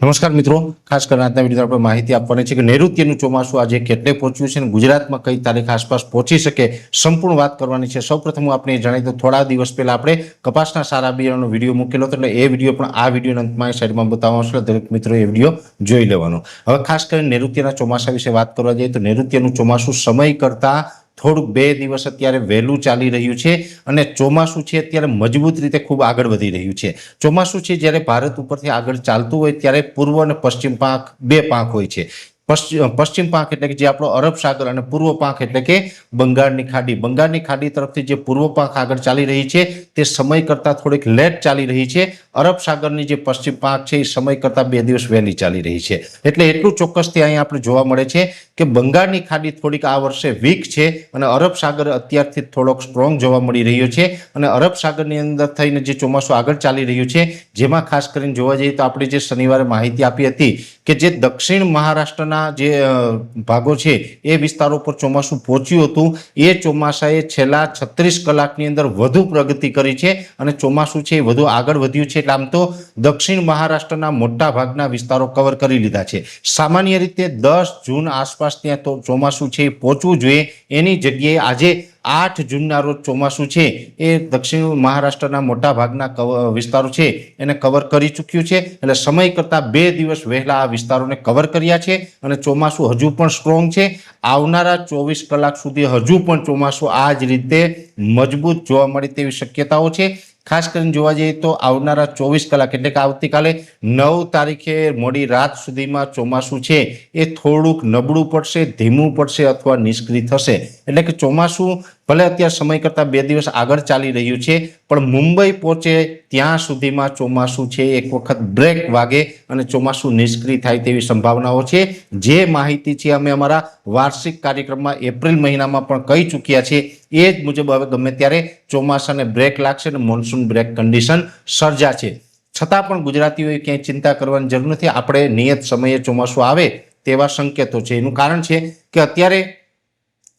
નમસ્કાર મિત્રો, ખાસ કરીને આજના વિડીયો આપણે માહિતી આપવાની છે કે નૈઋત્યનું ચોમાસું આજે કેટલે પહોંચ્યું છે અને ગુજરાતમાં કઈ તારીખ આસપાસ પહોંચી શકે સંપૂર્ણ વાત કરવાની છે। સૌપ્રથમ હું આપણે જણાવી દઉં, થોડા દિવસ પહેલા આપણે કપાસના સારા બિયારણનો વિડીયો મૂકેલો હતો, એટલે એ વિડીયો પણ આ વિડીયોના અંતમાં સાઈડમાં બતાવવાનો છે, દરેક મિત્રો એ વિડીયો જોઈ લેવાનો। હવે ખાસ કરીને નૈઋત્યના ચોમાસા વિશે વાત કરવા જઈએ તો નૈઋત્યનું ચોમાસું સમય કરતાં થોડુંક 2 દિવસ અત્યારે વહેલું ચાલી રહ્યું છે અને ચોમાસું છે અત્યારે મજબૂત રીતે ખૂબ આગળ વધી રહ્યું છે। ચોમાસું છે જ્યારે ભારત ઉપરથી આગળ ચાલતું હોય ત્યારે પૂર્વ અને પશ્ચિમ પાંખ બે પાંખ હોય છે। પશ્ચિમ પાંખ એટલે કે જે આપણો અરબ સાગર અને પૂર્વ પાંખ એટલે કે બંગાળની ખાડી તરફથી જે પૂર્વ પાંખ આગળ ચાલી રહી છે તે સમય કરતાં થોડીક લેટ ચાલી રહી છે। અરબ સાગરની જે પશ્ચિમ પાંખ છે એ સમય કરતાં 2 દિવસ વહેલી ચાલી રહી છે। એટલે એટલું ચોક્કસથી અહીંયા આપણે જોવા મળે છે કે બંગાળની ખાડી થોડીક આ વર્ષે વીક છે અને અરબ સાગર અત્યારથી થોડોક સ્ટ્રોંગ જોવા મળી રહ્યો છે અને અરબ સાગરની અંદર થઈને જે ચોમાસું આગળ ચાલી રહ્યું છે, જેમાં ખાસ કરીને જોવા જઈએ તો આપણે જે શનિવારે માહિતી આપી હતી કે જે દક્ષિણ મહારાષ્ટ્રના જે ભાગો છે એ વિસ્તારો પર ચોમાસું પહોંચ્યું હતું, એ ચોમાસાએ છેલ્લા 36 કલાકની અંદર વધુ પ્રગતિ કરી છે અને ચોમાસું છે એ વધુ આગળ વધ્યું છે। એટલે આમ તો દક્ષિણ મહારાષ્ટ્રના મોટા ભાગના વિસ્તારો કવર કરી લીધા છે। સામાન્ય રીતે 10 જૂન આસપાસ ત્યાં તો ચોમાસું છે એ પહોંચવું જોઈએ, એની જગ્યાએ આજે 8 જૂનના રોજ ચોમાસું છે એ દક્ષિણ મહારાષ્ટ્રના મોટા ભાગના વિસ્તારો છે એને કવર કરી ચૂક્યું છે। એટલે સમય કરતાં 2 દિવસ વહેલા આ વિસ્તારોને કવર કર્યા છે અને ચોમાસું હજુ પણ સ્ટ્રોંગ છે। આવનારા 24 કલાક સુધી હજુ પણ ચોમાસું આ જ રીતે મજબૂત જોવા મળે તેવી શક્યતાઓ છે। ખાસ કરીને જોવા જઈએ તો આવનારા 24 કલાક એટલે કે આવતીકાલે 9 તારીખે મોડી રાત સુધીમાં ચોમાસું છે એ થોડુંક નબળું પડશે, ધીમું પડશે અથવા નિષ્ક્રિય થશે। એટલે કે ચોમાસું ભલે અત્યારે સમય કરતાં 2 દિવસ આગળ ચાલી રહ્યું છે પણ મુંબઈ પહોંચે ત્યાં સુધીમાં ચોમાસું છે એક વખત બ્રેક વાગે અને ચોમાસું નિષ્ક્રિય થાય તેવી સંભાવનાઓ છે। જે માહિતી છે અમે અમારા વાર્ષિક કાર્યક્રમમાં એપ્રિલ મહિનામાં પણ કહી ચૂક્યા છે, એ જ મુજબ હવે ગમે ત્યારે ચોમાસાને બ્રેક લાગશે અને મોન્સૂન બ્રેક કન્ડિશન સર્જાશે। છતાં પણ ગુજરાતીઓએ ક્યાંય ચિંતા કરવાની જરૂર નથી, આપણે નિયત સમયે ચોમાસું આવે તેવા સંકેતો છે। એનું કારણ છે કે અત્યારે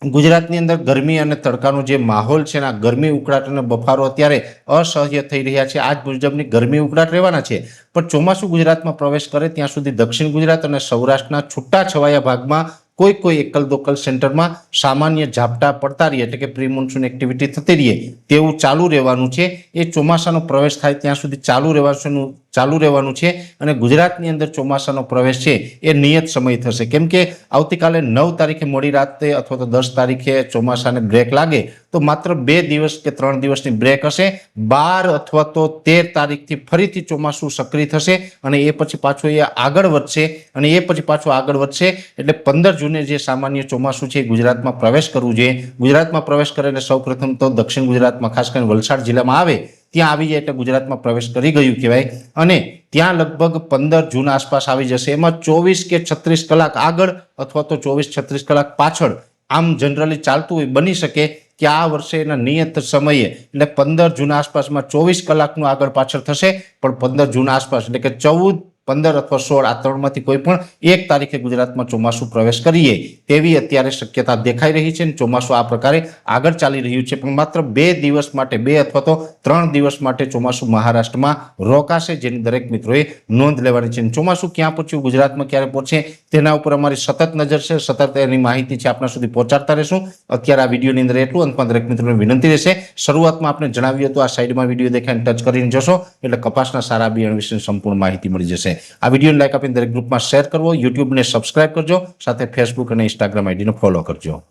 ગુજરાતની અંદર ગરમી અને તડકાનો જે માહોલ છે, આ ગરમી ઉકળાટ અને બફારો અત્યારે અસહ્ય થઈ રહ્યા છે। આજ મુજબની ગરમી ઉકળાટ રહેવાના છે પણ ચોમાસું ગુજરાતમાં પ્રવેશ કરે ત્યાં સુધી દક્ષિણ ગુજરાત અને સૌરાષ્ટ્રના છૂટા છવાયા ભાગમાં કોઈ એકલ દોકલ સેન્ટરમાં સામાન્ય ઝાપટા પડતા રહીએ એટલે કે પ્રી મોન્સૂન એક્ટિવિટી થતી રહીએ તેવું ચાલુ રહેવાનું છે। એ ચોમાસાનો પ્રવેશ થાય ત્યાં સુધી ચાલુ રહેવાનું છે અને ગુજરાતની અંદર ચોમાસાનો પ્રવેશ છે એ નિયત સમય થશે, કેમ કે આવતીકાલે 9 તારીખે મોડી રાતે અથવા તો 10 તારીખે ચોમાસાને બ્રેક લાગે તો માત્ર 2 દિવસ કે 3 દિવસની બ્રેક હશે। 12 અથવા તો 13 તારીખથી ફરીથી ચોમાસું સક્રિય થશે અને એ પછી પાછું એ આગળ વધશે એટલે 15 જૂને જે સામાન્ય ચોમાસું છે ગુજરાતમાં પ્રવેશ કરવું જોઈએ। ગુજરાતમાં પ્રવેશ કરે એટલે સૌપ્રથમ તો દક્ષિણ ગુજરાતમાં ખાસ કરીને વલસાડ જિલ્લામાં આવે ત્યાં આવી જાય એટલે ગુજરાતમાં પ્રવેશ કરી ગયું કહેવાય અને ત્યાં લગભગ 15 જૂન આસપાસ આવી જશે। એમાં 24 કે 36 કલાક આગળ અથવા તો 24-36 કલાક પાછળ આમ જનરલી ચાલતું હોય, બની શકે કે આ વર્ષે એના નિયત સમયે એટલે 15 જૂન આસપાસમાં 24 કલાકનું આગળ પાછળ થશે પણ 15 જૂન આસપાસ એટલે કે 14, 15 અથવા 16 આ ત્રણમાંથી કોઈ પણ એક તારીખે ગુજરાતમાં ચોમાસું પ્રવેશ કરીએ તેવી અત્યારે શક્યતા દેખાઈ રહી છે। ચોમાસું આ પ્રકારે આગળ ચાલી રહ્યું છે પણ માત્ર 2 દિવસ માટે, 2 અથવા તો 3 દિવસ માટે ચોમાસું મહારાષ્ટ્રમાં રોકાશે, જેની દરેક મિત્રોએ નોંધ લેવાની છે। ચોમાસું ક્યાં પહોંચ્યું, ગુજરાતમાં ક્યારે પહોંચે તેના ઉપર અમારી સતત નજર છે, સતત એની માહિતી છે આપણા સુધી પહોંચાડતા રહેશું। અત્યારે આ વિડીયોની અંદર એટલું, અંતમાં દરેક મિત્રોને વિનંતી રહેશે, શરૂઆતમાં આપણે જણાવ્યું હતું આ સાઈડમાં વિડીયો દેખાઈને ટચ કરીને જશો એટલે કપાસના સારા બિયારણ વિશે સંપૂર્ણ માહિતી મળી જશે। આ વિડીયોને લાઈક આપીને દરેક ગ્રુપમાં શેર કરવો, યુટ્યુબને સબસ્ક્રાઇબ કરજો, સાથે ફેસબુક અને ઇન્સ્ટાગ્રામ આઈડીને ફોલો કરજો।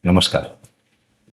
નમસ્કાર।